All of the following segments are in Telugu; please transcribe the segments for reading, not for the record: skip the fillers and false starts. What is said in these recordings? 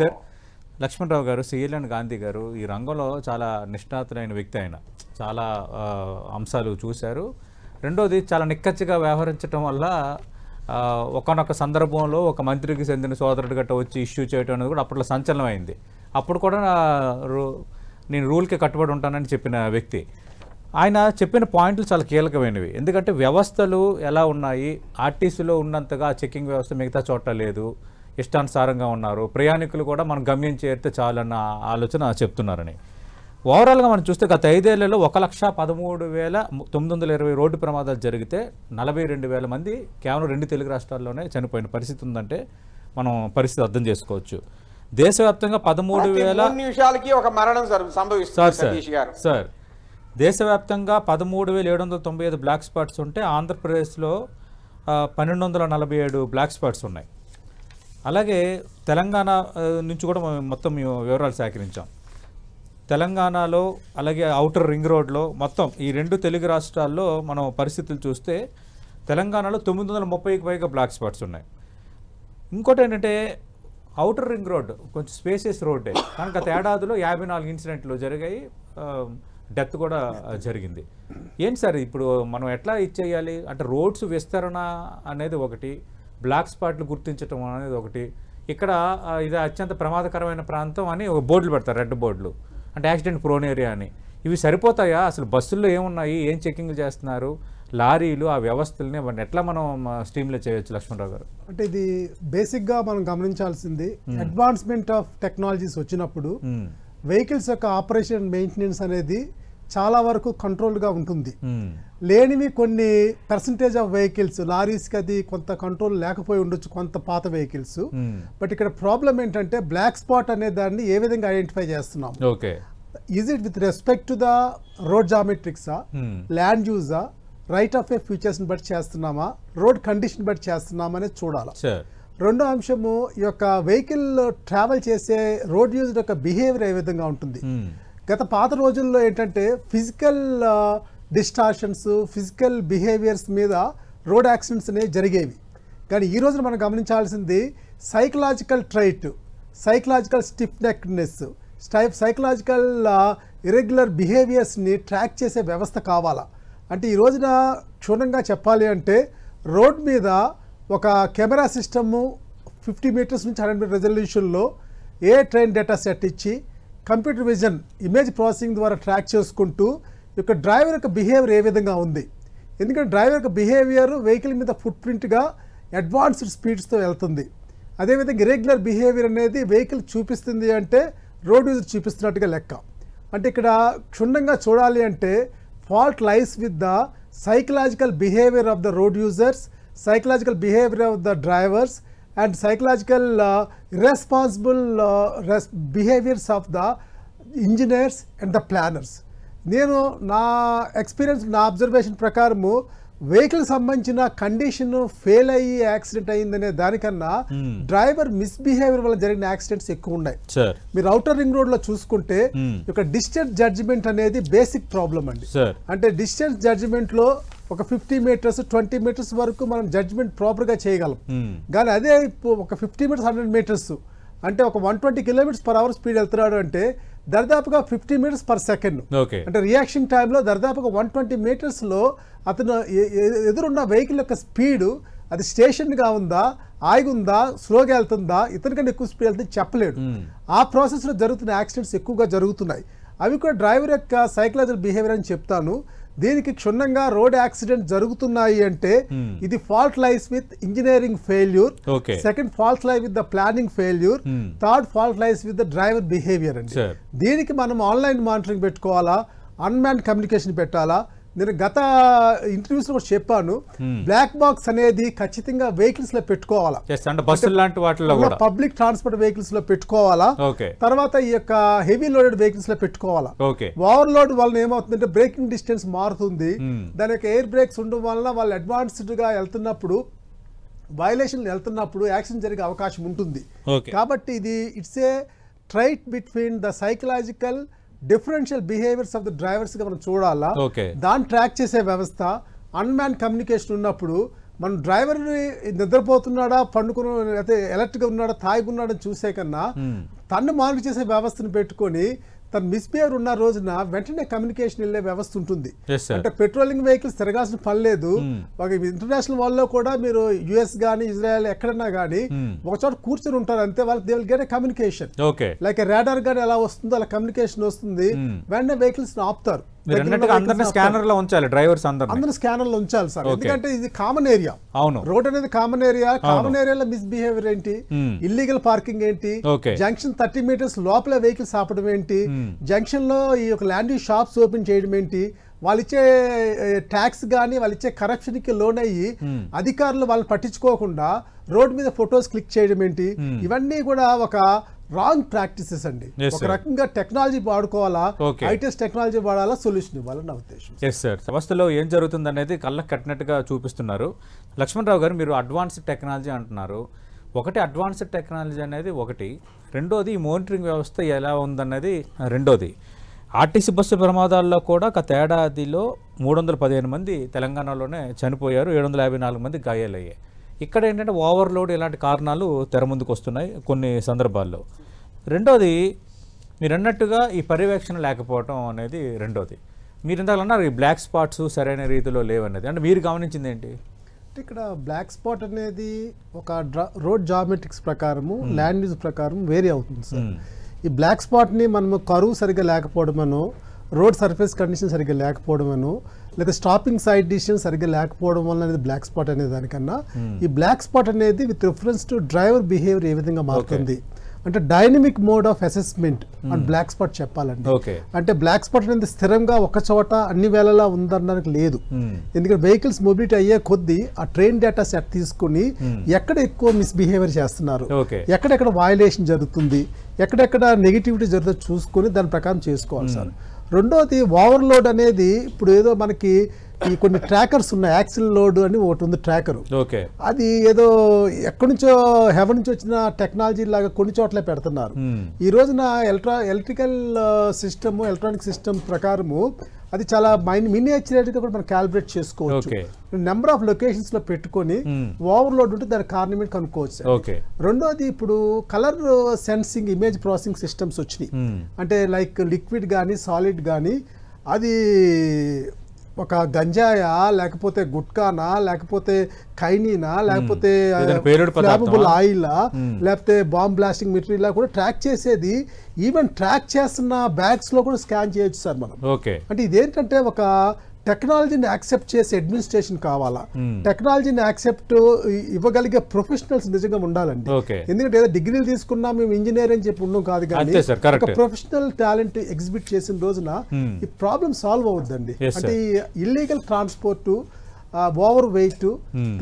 సార్ లక్ష్మణరావు గారు, సిఎల్ఎన్ గాంధీ గారు ఈ రంగంలో చాలా నిష్ణాతులైన వ్యక్తి. ఆయన చాలా అంశాలు చూశారు. రెండోది చాలా నిక్కచ్చిగా వ్యవహరించడం వల్ల ఒకానొక సందర్భంలో ఒక మంత్రికి చెందిన సోదరుడు గట్ట వచ్చి ఇష్యూ చేయడం అనేది కూడా అప్పట్లో సంచలనం అయింది. అప్పుడు కూడా నేను రూల్కి కట్టుబడి ఉంటానని చెప్పిన వ్యక్తి. ఆయన చెప్పిన పాయింట్లు చాలా కీలకమైనవి. ఎందుకంటే వ్యవస్థలు ఎలా ఉన్నాయి, ఆర్టీసీలో ఉన్నంతగా చెకింగ్ వ్యవస్థ మిగతా చోట లేదు, ఇష్టానుసారంగా ఉన్నారు, ప్రయాణికులు కూడా మనం గమ్యం చేరితే చాలన్న ఆలోచన చెప్తున్నారని. ఓవరాల్గా మనం చూస్తే గత 5 ఏళ్లలో 1,13,920 రోడ్డు ప్రమాదాలు జరిగితే 42,000 మంది కేవలం 2 తెలుగు రాష్ట్రాల్లోనే చనిపోయిన పరిస్థితి ఉందంటే మనం పరిస్థితి అర్థం చేసుకోవచ్చు. దేశవ్యాప్తంగా 13,000 నిమిషాలకి ఒక మరణం సంభవిస్తుంది సార్. దేశవ్యాప్తంగా 13,795 బ్లాక్ స్పాట్స్ ఉంటే ఆంధ్రప్రదేశ్లో 1,247 బ్లాక్ స్పాట్స్ ఉన్నాయి. అలాగే తెలంగాణ నుంచి కూడా మొత్తం వివరాలు సేకరించాం. తెలంగాణలో అలాగే ఔటర్ రింగ్ రోడ్లో మొత్తం ఈ 2 తెలుగు రాష్ట్రాల్లో మనం పరిస్థితులు చూస్తే తెలంగాణలో 930కి పైగా బ్లాక్ స్పాట్స్ ఉన్నాయి. ఇంకోటి ఏంటంటే ఔటర్ రింగ్ రోడ్ కొంచెం స్పేసియస్ రోడ్డే, కానీ గత ఏడాదిలో 54 ఇన్సిడెంట్లు జరిగాయి, డెత్ కూడా జరిగింది. ఏంటి సార్ ఇప్పుడు మనం ఎట్లా ఇచ్చేయాలి అంటే రోడ్స్ విస్తరణ అనేది ఒకటి, బ్లాక్ స్పాట్లు గుర్తించడం అనేది ఒకటి, ఇక్కడ ఇది అత్యంత ప్రమాదకరమైన ప్రాంతం అని ఒక బోర్డులు పెడతారు, రెడ్ బోర్డులు, అంటే యాక్సిడెంట్ ప్రోన్ ఏరియా అని. ఇవి సరిపోతాయా? అసలు బస్సుల్లో ఏమున్నాయి, ఏం చెకింగ్ చేస్తున్నారు, లారీలు, ఆ వ్యవస్థల్ని ఎట్లా మనం స్ట్రీమ్లో చేయొచ్చు లక్ష్మణరావు గారు? అంటే ఇది బేసిక్గా మనం గమనించాల్సింది, అడ్వాన్స్మెంట్ ఆఫ్ టెక్నాలజీస్ వచ్చినప్పుడు వెహికల్స్ యొక్క ఆపరేషన్ మెయింటెనెన్స్ అనేది చాలా వరకు కంట్రోల్గా ఉంటుంది. లేనివి కొన్ని పర్సంటేజ్ ఆఫ్ వెహికల్స్, లారీస్కి అది కొంత కంట్రోల్ లేకపోయి ఉండొచ్చు, కొంత పాత వెహికల్స్. బట్ ఇక్కడ ప్రాబ్లం ఏంటంటే బ్లాక్ స్పాట్ అనే దాన్ని ఏ విధంగా ఐడెంటిఫై చేస్తున్నాం? Is it with respect to the road జామెట్రిక్సా, ల్యాండ్ యూజా, రైట్ ఆఫ్ వే ఫీచర్స్ని బట్టి చేస్తున్నామా, రోడ్ కండిషన్ బట్టి చేస్తున్నామా అనేది చూడాలి. రెండో అంశము, ఈ యొక్క వెహికల్ ట్రావెల్ చేసే రోడ్ యూజ్ యొక్క బిహేవియర్ ఏ విధంగా ఉంటుంది. గత పాత రోజుల్లో ఏంటంటే ఫిజికల్ డిస్టార్షన్స్, ఫిజికల్ బిహేవియర్స్ మీద రోడ్ యాక్సిడెంట్స్ అనేవి జరిగేవి. కానీ ఈ రోజున మనం గమనించాల్సింది psychological trait, psychological stiff neckness, psychological irregular బిహేవియర్స్ని ట్రాక్ చేసే వ్యవస్థ కావాలా. అంటే ఈ రోజున క్షుణ్ణంగా చెప్పాలి అంటే రోడ్ మీద ఒక కెమెరా సిస్టము 50 మీటర్స్ నుంచి 100 మీటర్ రెజల్యూషన్లో ఏ ట్రైన్ డేటా సెట్ ఇచ్చి కంప్యూటర్ విజన్ ఇమేజ్ ప్రాసెసింగ్ ద్వారా ట్రాక్ చేసుకుంటూ యొక్క డ్రైవర్ యొక్క బిహేవియర్ ఏ విధంగా ఉంది. ఎందుకంటే డ్రైవర్ యొక్క బిహేవియర్ వెహికల్ మీద ఫుట్ ప్రింట్గా అడ్వాన్స్డ్ స్పీడ్స్తో వెళ్తుంది. అదేవిధంగా ఇరెగ్యులర్ బిహేవియర్ అనేది వెహికల్ చూపిస్తుంది అంటే రోడ్ యూజర్ చూపిస్తున్నట్టుగా లెక్క. అంటే ఇక్కడ క్షుణ్ణంగా చూడాలి అంటే fault lies with the psychological behaviour of the road users, psychological behavior of the drivers, and psychological irresponsible behaviors of the engineers and the planners. నేను నా ఎక్స్పీరియన్స్, నా అబ్జర్వేషన్ ప్రకారము వెహికల్ సంబంధించిన కండిషన్ ఫెయిల్ అయ్యి యాక్సిడెంట్ అయ్యిందనే దానికన్నా డ్రైవర్ మిస్బిహేవియర్ వల్ల జరిగిన యాక్సిడెంట్స్ ఎక్కువ ఉన్నాయి. మీరు ఔటర్ రింగ్ రోడ్ లో చూసుకుంటే ఒక డిస్టెన్స్ జడ్జిమెంట్ అనేది బేసిక్ ప్రాబ్లం అండి. అంటే డిస్టెన్స్ జడ్జిమెంట్ లో ఒక 50 మీటర్స్ 20 మీటర్స్ వరకు మనం జడ్జిమెంట్ ప్రాపర్గా చేయగలం. కానీ అదే ఒక 50 మీటర్స్ 100 మీటర్స్ అంటే ఒక 120 km/h స్పీడ్ వెళ్తున్నాడు అంటే దర్దాపుగా 50 మీటర్స్ పర్ సెకండ్. అంటే రియాక్షన్ టైంలో దర్దాపుగా 120 మీటర్స్లో అతను ఎదురున్న వెహికల్ యొక్క స్పీడు అది స్టేషన్గా ఉందా, ఆగుందా, స్లోగా వెళ్తుందా, ఇతనికన్నా ఎక్కువ స్పీడ్ వెళ్తుంది చెప్పలేడు. ఆ ప్రాసెస్లో జరుగుతున్న యాక్సిడెంట్స్ ఎక్కువగా జరుగుతున్నాయి. అవి కూడా డ్రైవర్ యొక్క సైకలాజికల్ బిహేవియర్ అని చెప్తాను. దీనికి క్షుణ్ణంగా రోడ్ యాక్సిడెంట్ జరుగుతున్నాయి అంటే ఇది fault lies with engineering failure, second fault lies with the planning failure, third fault lies with the driver behaviour అండి. దీనికి మనం ఆన్లైన్ మానిటరింగ్ పెట్టుకోవాలా, అన్మ్యాన్ కమ్యూనికేషన్ పెట్టాలా. నేను గత ఇంటర్వ్యూస్ లో కూడా చెప్పాను, బ్లాక్ బాక్స్ అనేది ఖచ్చితంగా వెహికల్స్ లో పెట్టుకోవాలా, పబ్లిక్ ట్రాన్స్పోర్ట్ వెహికల్స్ లో పెట్టుకోవాలా, తర్వాత ఈ యొక్క హెవీ లోడెడ్ వెహికల్స్ లో పెట్టుకోవాలా. ఓవర్లోడ్ వల్ల ఏమవుతుందంటే బ్రేకింగ్ డిస్టెన్స్ మారుతుంది, దాని యొక్క ఎయిర్ బ్రేక్స్ ఉండడం వల్ల వాళ్ళు అడ్వాన్స్డ్ గా వెళ్తున్నప్పుడు, వైలేషన్ వెళ్తున్నప్పుడు యాక్సిడెంట్ జరిగే అవకాశం ఉంటుంది. కాబట్టి ఇది it's a trait between the psychological differential behaviours of the drivers గా మనం చూడాలా. దాన్ని ట్రాక్ చేసే వ్యవస్థ, అన్మ్యాన్ కమ్యూనికేషన్ ఉన్నప్పుడు మనం డ్రైవర్ నిద్రపోతున్నాడా, పండుకుని లేకపోతే ఎలర్ట్గా ఉన్నాడా, తాగి ఉన్నాడా చూసే కన్నా తను మానిటర్ చేసే వ్యవస్థను పెట్టుకొని తను మిస్బిహేవియర్ ఉన్న రోజున వెంటనే కమ్యూనికేషన్ వెళ్ళే వ్యవస్థ ఉంటుంది. అంటే పెట్రోలింగ్ వెహికల్స్ తిరగాల్సిన పని లేదు. ఒక ఇంటర్నేషనల్ వాళ్ళలో కూడా మీరు యుఎస్ కానీ ఇజ్రాయెల్ ఎక్కడన్నా కానీ ఒక చోట కూర్చొని ఉంటారు అంతే, వాళ్ళకి they will get communication. Like radar గానీ ఎలా వస్తుందో అలా కమ్యూనికేషన్ వస్తుంది, వెంటనే వెహికల్స్ ఆపుతారు. అందరినీ స్కానర్ లో ఉంచాలి, డ్రైవర్స్ అందరూ స్కానర్ లో ఉంచాలి సార్, ఎందుకంటే ఇది కామన్ ఏరియా. అవును, రోడ్ అనేది కామన్ ఏరియా. కామన్ ఏరియాలో మిస్బిహేవియర్ ఏంటి, ఇల్లీగల్ పార్కింగ్ ఏంటి, జంక్షన్ 30 మీటర్స్ లోపల వెహికల్స్ ఆపడం ఏంటి, జంక్షన్ లో ఈ యొక్క ల్యాండింగ్ షాప్స్ ఓపెన్ చేయడం ఏంటి, వాళ్ళు ఇచ్చే ట్యాక్స్ కానీ వాళ్ళు ఇచ్చే కరప్షన్ కి లోన్ అయ్యి అధికారులు వాళ్ళు పట్టించుకోకుండా రోడ్ మీద ఫొటోస్ క్లిక్ చేయడం ఏంటి, ఇవన్నీ కూడా ఒక రాంగ్ ప్రాక్టీసెస్ అండి. ఒక రకంగా టెక్నాలజీ వాడుకోవాలా, ఐటీఎస్ టెక్నాలజీ వాడాలా, సొల్యూషన్ ఇవ్వాలని నా ఉద్దేశం. ఎస్ సార్, వ్యవస్థలో ఏం జరుగుతుంది అనేది కళ్ళకు కట్టినట్టుగా చూపిస్తున్నారు. లక్ష్మణరావు గారు, మీరు అడ్వాన్స్డ్ టెక్నాలజీ అంటున్నారు. ఒకటి అడ్వాన్స్డ్ టెక్నాలజీ అనేది ఒకటి, రెండోది మానిటరింగ్ వ్యవస్థ ఎలా ఉందన్నది రెండోది. ఆర్టీసీ బస్సు ప్రమాదాల్లో కూడా గత ఏడాదిలో 315 మంది తెలంగాణలోనే చనిపోయారు, 754 మంది గాయాలయ్యాయి. ఇక్కడ ఏంటంటే ఓవర్లోడ్ ఇలాంటి కారణాలు తెర ముందుకు వస్తున్నాయి కొన్ని సందర్భాల్లో. రెండోది మీరు అన్నట్టుగా ఈ పర్యవేక్షణ లేకపోవడం అనేది రెండోది. మీరు ఇందాక అన్నారు ఈ బ్లాక్ స్పాట్స్ సరైన రీతిలో లేవనేది, అంటే మీరు గమనించింది ఏంటి? ఇక్కడ బ్లాక్ స్పాట్ అనేది ఒక రోడ్ జామెట్రిక్స్ ప్రకారము, ల్యాండ్ యూజ్ ప్రకారం వేరీ అవుతుంది సార్. ఈ బ్లాక్ స్పాట్ని మనము కరువు సరిగ్గా లేకపోవడమనో, రోడ్ సర్ఫేస్ కండిషన్ సరిగ్గా లేకపోవడమనో, లేదా స్టాపింగ్ సైడ్ డిసిషన్ సరిగ్గా లేకపోవడం వల్ల అనేది బ్లాక్ స్పాట్ అనే దానికన్నా ఈ బ్లాక్ స్పాట్ అనేది with reference to driver behaviour ఏ విధంగా మారుతుంది అంటే dynamic mode of assessment and black spot చెప్పాలండి. అంటే బ్లాక్ స్పాట్ అనేది స్థిరంగా ఒక చోట అన్ని వేళలా ఉందనడానికి లేదు. ఎందుకంటే వెహికల్స్ మొబిలిటీ అయ్యే కొద్దీ ఆ ట్రైన్ డేటా సెట్ తీసుకుని ఎక్కడ ఎక్కువ మిస్బిహేవియర్ చేస్తున్నారు, ఎక్కడెక్కడ వయలేషన్ జరుగుతుంది, ఎక్కడెక్కడ నెగిటివిటీ జరుగుతుందో చూసుకొని దాని ప్రకారం చేసుకోవాలి సార్. రెండోది ఓవర్లోడ్ అనేది ఇప్పుడు ఏదో మనకి ఈ కొన్ని ట్రాకర్స్ ఉన్నాయి, యాక్సిల్ లోడ్ అని ఒకటి ఉంది ట్రాకర్. అది ఏదో ఎక్కడి నుంచో హెవెన్ నుంచి వచ్చిన టెక్నాలజీ లాగా కొన్ని చోట్లే పెడుతున్నారు. ఈ రోజున ఎలక్ట్రికల్ సిస్టమ్, ఎలక్ట్రానిక్ సిస్టమ్ ప్రకారము అది చాలా మినియేచర్గా కూడా మనం క్యాలిబ్రేట్ చేసుకోవచ్చు. నెంబర్ ఆఫ్ లొకేషన్స్ లో పెట్టుకొని ఓవర్లోడ్ ఉంటే దాని కారణం ఏంటి కనుక్కోవచ్చు. రెండోది ఇప్పుడు colour sensing, image processing systems వచ్చినాయి. అంటే లైక్ లిక్విడ్ కానీ సాలిడ్ కానీ అది ఒక గంజాయా, లేకపోతే గుట్కానా, లేకపోతే ఖైనీనా, లేకపోతే ఫ్లామబుల్ ఆయిలా, లేకపోతే బాంబ్ బ్లాస్టింగ్ మెటీరియల్ కూడా ట్రాక్ చేసేది. ఈవెన్ ట్రాక్ చేస్తున్న బ్యాగ్స్ లో కూడా స్కాన్ చేయొచ్చు సార్ మనం. అంటే ఇదేంటంటే ఒక టెక్నాలజీని యాక్సెప్ట్ చేసే అడ్మినిస్ట్రేషన్ కావాలా, టెక్నాలజీని యాక్సెప్ట్ ఇవ్వగలిగే ప్రొఫెషనల్స్ నిజంగా ఉండాలండి. ఎందుకంటే ఏదో డిగ్రీలు తీసుకున్నా మేము ఇంజనీర్ అని చెప్పి ఉన్నాం కాదు, కానీ ఒక ప్రొఫెషనల్ టాలెంట్ ఎగ్జిబిట్ చేసిన రోజున ఈ ప్రాబ్లం సాల్వ్ అవుద్దండి. అంటే ఇల్లీగల్ ట్రాన్స్పోర్ట్, ఓవర్ వెయిట్,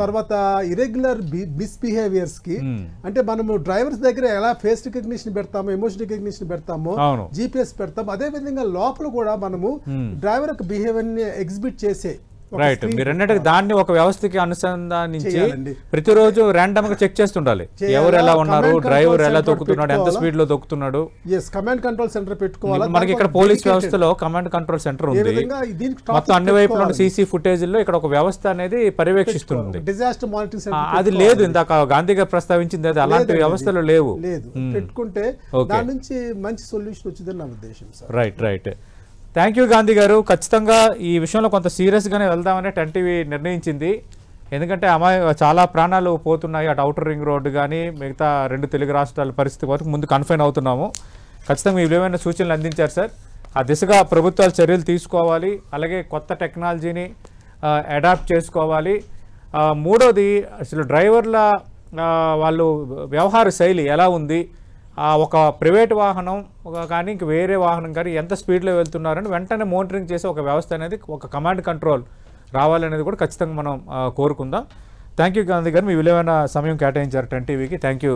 తర్వాత ఇరెగ్యులర్ మిస్బిహేవియర్స్ కి, అంటే మనము డ్రైవర్స్ దగ్గర ఎలా ఫేస్ రికగ్నిషన్ పెడతామో, ఎమోషన్ రికగ్నిషన్ పెడతామో, GPS పెడతామో, అదే విధంగా లోపల కూడా మనము డ్రైవర్ యొక్క బిహేవియర్ ని ఎగ్జిబిట్ చేసే రైట్. మీరు అన్నట్టు దాన్ని ఒక వ్యవస్థకి అనుసంధానించి ప్రతిరోజు ర్యాండమ్ గా చెక్ చేస్తుండాలి, ఎవరు ఎలా ఉన్నారు, డ్రైవర్ ఎలా తొక్కుతున్నాడు, ఎంత స్పీడ్ లో తొక్కుతున్నాడు. కమాండ్ కంట్రోల్ సెంటర్ పెట్టుకోవాలి. మనకి ఇక్కడ పోలీస్ వ్యవస్థలో కమాండ్ కంట్రోల్ సెంటర్ ఉంది, మొత్తం అన్ని వైపుల సీసీ ఫుటేజ్ లో ఇక్కడ ఒక వ్యవస్థ అనేది పర్యవేక్షిస్తుంది. డిజాస్టర్ మానిటరింగ్ సెంటర్ అది లేదు, ఇందాక గాంధీ గారు ప్రస్తావించింది అది అలాంటి వ్యవస్థలు లేవు. పెట్టుకుంటే దాని నుంచి మంచి సొల్యూషన్ వచ్చిందని నా ఉద్దేశం. రైట్. థ్యాంక్ యూ గాంధీ గారు. ఖచ్చితంగా ఈ విషయంలో కొంత సీరియస్గానే వెళ్దామని 10TV నిర్ణయించింది. ఎందుకంటే చాలా ప్రాణాలు పోతున్నాయి, అటు ఔటర్ రింగ్ రోడ్డు కానీ మిగతా 2 తెలుగు రాష్ట్రాల పరిస్థితి వరకు ముందు కన్ఫైన్ అవుతున్నాము. ఖచ్చితంగా మీరు ఏమైనా సూచనలు అందించారు సార్. ఆ దిశగా ప్రభుత్వాలు చర్యలు తీసుకోవాలి, అలాగే కొత్త టెక్నాలజీని అడాప్ట్ చేసుకోవాలి. మూడోది అసలు డ్రైవర్ల వాళ్ళు వ్యవహార శైలి ఎలా ఉంది, ఒక ప్రైవేట్ వాహనం కానీ ఇంక వేరే వాహనం కానీ ఎంత స్పీడ్లో వెళ్తున్నారని వెంటనే మానిటరింగ్ చేసే ఒక వ్యవస్థ అనేది, ఒక కమాండ్ కంట్రోల్ రావాలనేది కూడా ఖచ్చితంగా మనం కోరుకుందాం. థ్యాంక్ యూ గాంధీ గారు, మీ విలువైన సమయం కేటాయించారు 10TVకి. థ్యాంక్ యూ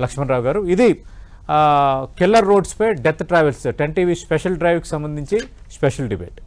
లక్ష్మణరావు గారు. ఇది కిల్లర్ రోడ్స్పై డెత్ ట్రావెల్స్ 10TV స్పెషల్ డ్రైవ్కి సంబంధించి స్పెషల్ డిబేట్.